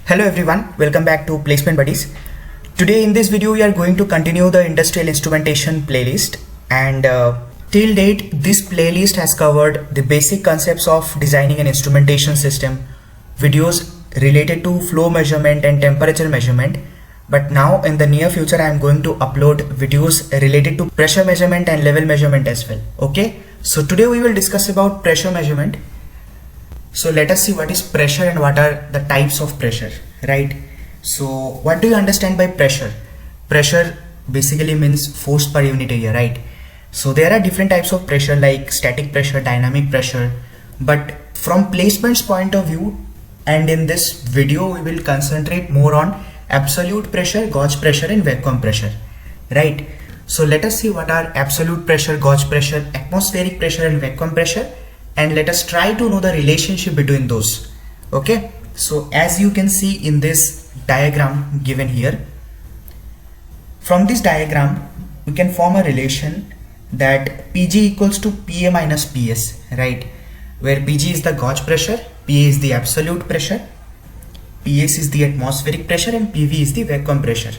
Hello everyone, welcome back to Placement Buddies. Today in this video we are going to continue the industrial instrumentation playlist, and till date this playlist has covered the basic concepts of designing an instrumentation system, videos related to flow measurement and temperature measurement. But now in the near future I am going to upload videos related to pressure measurement and level measurement as well. Okay, so today we will discuss about pressure measurement. So let us see what is pressure and what are the types of pressure, right? So what do you understand by pressure? Pressure basically means force per unit area, right? So there are different types of pressure like static pressure, dynamic pressure, but from placement's point of view, and in this video we will concentrate more on absolute pressure, gauge pressure and vacuum pressure, right? So let us see what are absolute pressure, gauge pressure, atmospheric pressure and vacuum pressure, and let us try to know the relationship between those. Okay, so as you can see in this diagram given here, from this diagram we can form a relation that PG equals to PA minus PS, right? Where PG is the gauge pressure, PA is the absolute pressure, PS is the atmospheric pressure and PV is the vacuum pressure.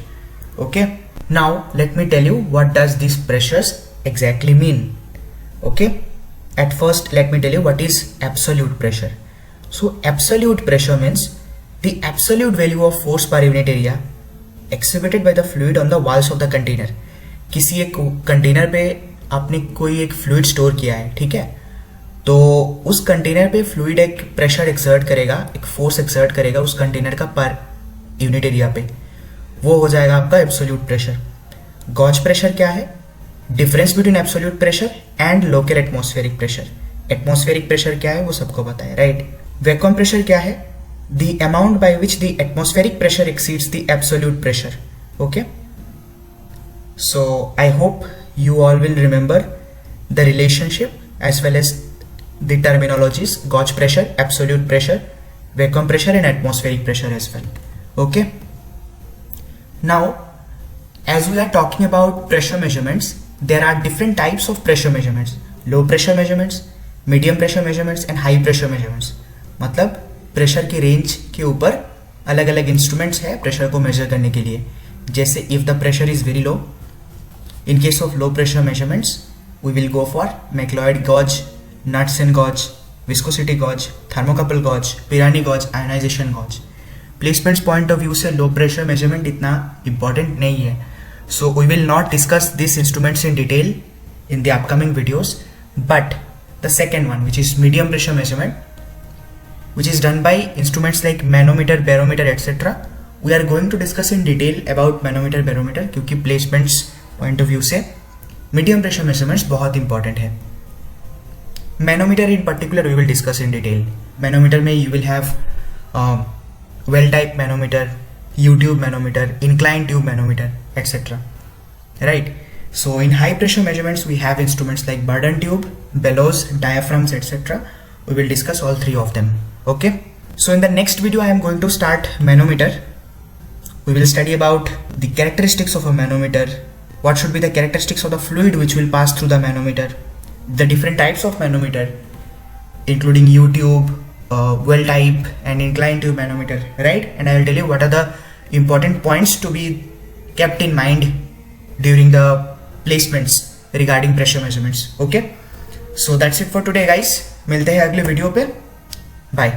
Okay, now let me tell you what does these pressures exactly mean. Okay, at first let me tell you what is absolute pressure. So absolute pressure means the absolute value of force per unit area exhibited by the fluid on the walls of the container. किसी एक container पे आपने कोई एक fluid store किया है, ठीक है, तो उस कंटेनर पे फ्लूइड एक प्रेशर एक्सर्ट करेगा, एक फोर्स एक्सर्ट करेगा उस कंटेनर का पर यूनिट एरिया पे, वो हो जाएगा आपका एब्सोल्यूट प्रेशर. गॉज प्रेशर क्या है? Difference between absolute pressure and local atmospheric pressure. Atmospheric pressure क्या है वो सबको पता है, राइट? वैक्यूम प्रेशर क्या है? The amount by which the atmospheric pressure exceeds the absolute pressure. Okay, so I hope you all will remember the relationship as well as the terminologies: gauge pressure, absolute pressure, vacuum pressure and atmospheric pressure as well. Okay, now as we are talking about pressure measurements, there are different types of pressure measurements: low pressure measurements, medium pressure measurements and high pressure measurements. मतलब pressure की range के ऊपर अलग अलग instruments है pressure को major करने के लिए. जैसे if the pressure is very low, in case of low pressure measurements we will go for McLeod gauge, Knudsen gauge, viscosity gauge, thermocouple gauge, Pirani gauge, ionization gauge. Placement's point of view से low pressure measurement इतना important नहीं है, so we will not discuss these instruments in detail in the upcoming videos. But the second one, which is medium pressure measurement, which is done by instruments like manometer, barometer, etc., we are going to discuss in detail about manometer, barometer, क्योंकि placements point of view से medium pressure measurements बहुत important है. Manometer in particular we will discuss in detail. Manometer में you will have well type manometer, U tube manometer, incline tube manometer etcetera, right? So in high pressure measurements we have instruments like Bourdon tube, bellows, diaphragms etcetera. We will discuss all three of them. Okay, so in the next video I am going to start manometer. We will study about the characteristics of a manometer, what should be the characteristics of the fluid which will pass through the manometer, the different types of manometer including U-tube, well type and inclined tube manometer, right? And I will tell you what are the important points to be kept in mind during the placements regarding pressure measurements. Okay, so that's it for today guys. मिलते हैं अगले video पे. Bye.